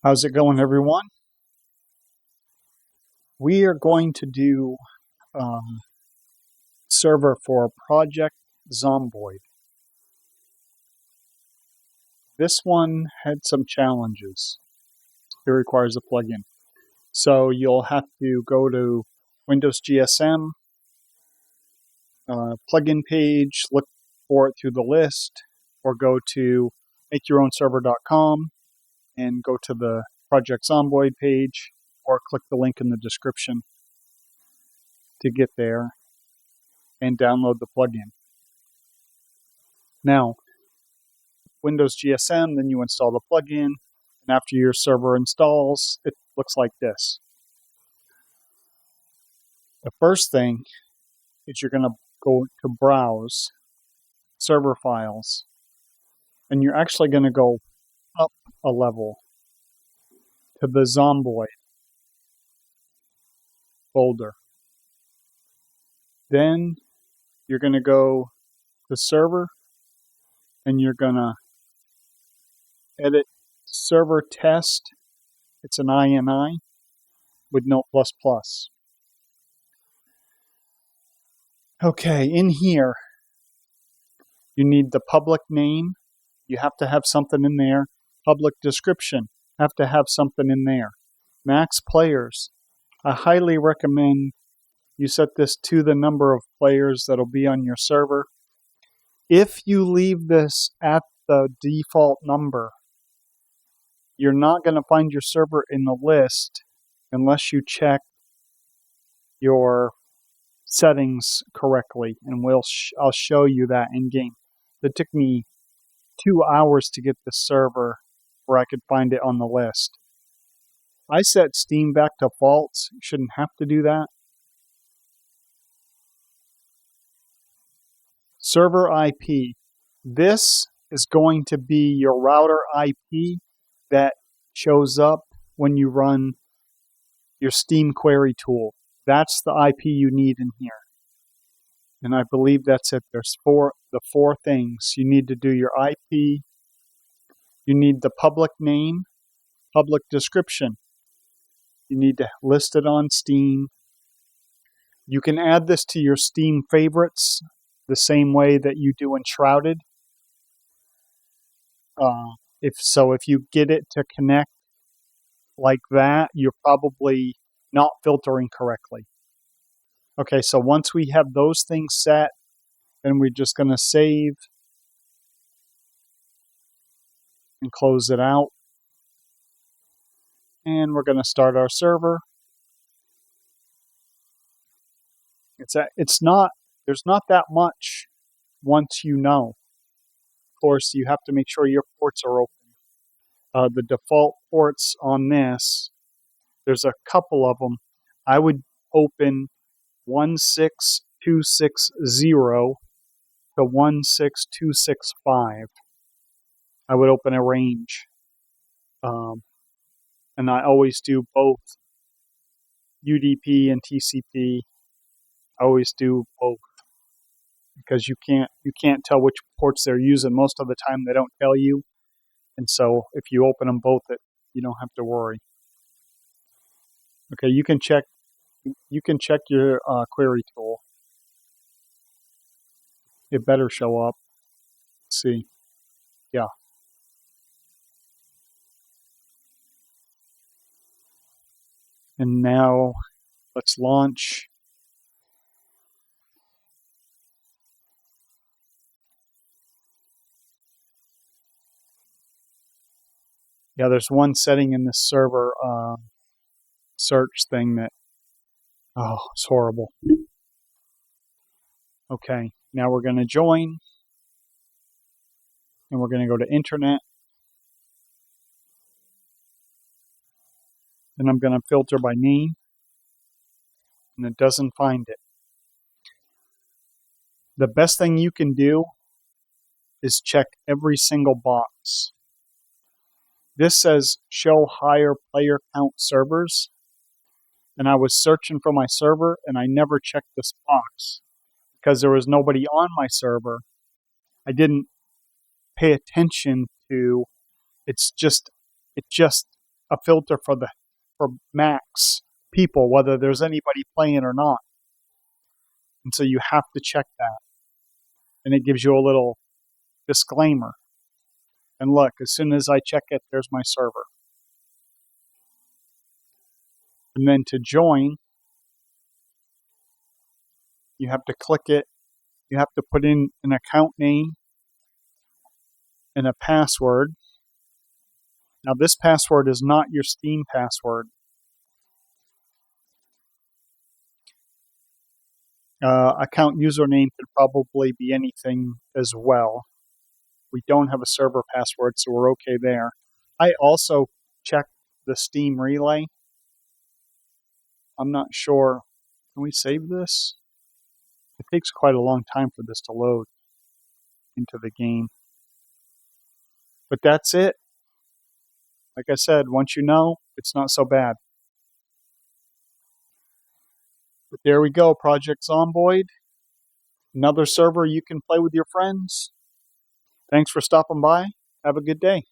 How's it going, everyone? We are going to do server for Project Zomboid. This one had some challenges. It requires a plugin. So you'll have to go to Windows GSM, plugin page, look for it through the list, or go to makeyourownserver.com and go to the Project Zomboid page, or click the link in the description to get there and download the plugin. Now, Windows GSM, then you install the plugin, and after your server installs, it looks like this. The first thing is you're going to go to Browse, Server Files, and you're actually going to go up a level to the Zomboid folder. Then you're going to go to Server, and you're going to edit Server Test. It's an INI with Note++. Okay, in here, you need the public name. You have to have something in there. Public description, have to have something in there. Max players. I highly recommend you set this to the number of players that'll be on your server. If you leave this at the default number, you're not going to find your server in the list unless you check your settings correctly, and I'll show you that in game. It took me 2 hours to get the server where I could find it on the list. I set Steam back to false. You shouldn't have to do that. Server IP. This is going to be your router IP that shows up when you run your Steam query tool. That's the IP you need in here. And I believe that's it. There's the four things. You need to do your IP. You need the public name, public description. You need to list it on Steam. You can add this to your Steam favorites the same way that you do in Shrouded. If you get it to connect like that, you're probably not filtering correctly. Okay, so once we have those things set, then we're just going to save and close it out. And we're going to start our server. There's not that much once you know. Of course, you have to make sure your ports are open. The default ports on this, there's a couple of them. I would open 16260 to 16265. I would open a range. And I always do both UDP and TCP. I always do both because you can't tell which ports they're using. Most of the time they don't tell you. And so if you open them both, you don't have to worry. Okay, you can check your query tool. It better show up. Let's see. Yeah. And now let's launch. Yeah, there's one setting in this server search thing that, it's horrible. Okay, now we're going to join, and we're going to go to Internet. And I'm going to filter by name, and it doesn't find it. The best thing you can do is check every single box. This says show higher player count servers, and I was searching for my server, and I never checked this box because there was nobody on my server. I didn't pay attention to it just a filter for max people, whether there's anybody playing or not. And so you have to check that. And it gives you a little disclaimer. And look, as soon as I check it, there's my server. And then to join, you have to click it. You have to put in an account name and a password. Now, this password is not your Steam password. Account username could probably be anything as well. We don't have a server password, so we're okay there. I also checked the Steam relay. I'm not sure. Can we save this? It takes quite a long time for this to load into the game. But that's it. Like I said, once you know, it's not so bad. But there we go, Project Zomboid. Another server you can play with your friends. Thanks for stopping by. Have a good day.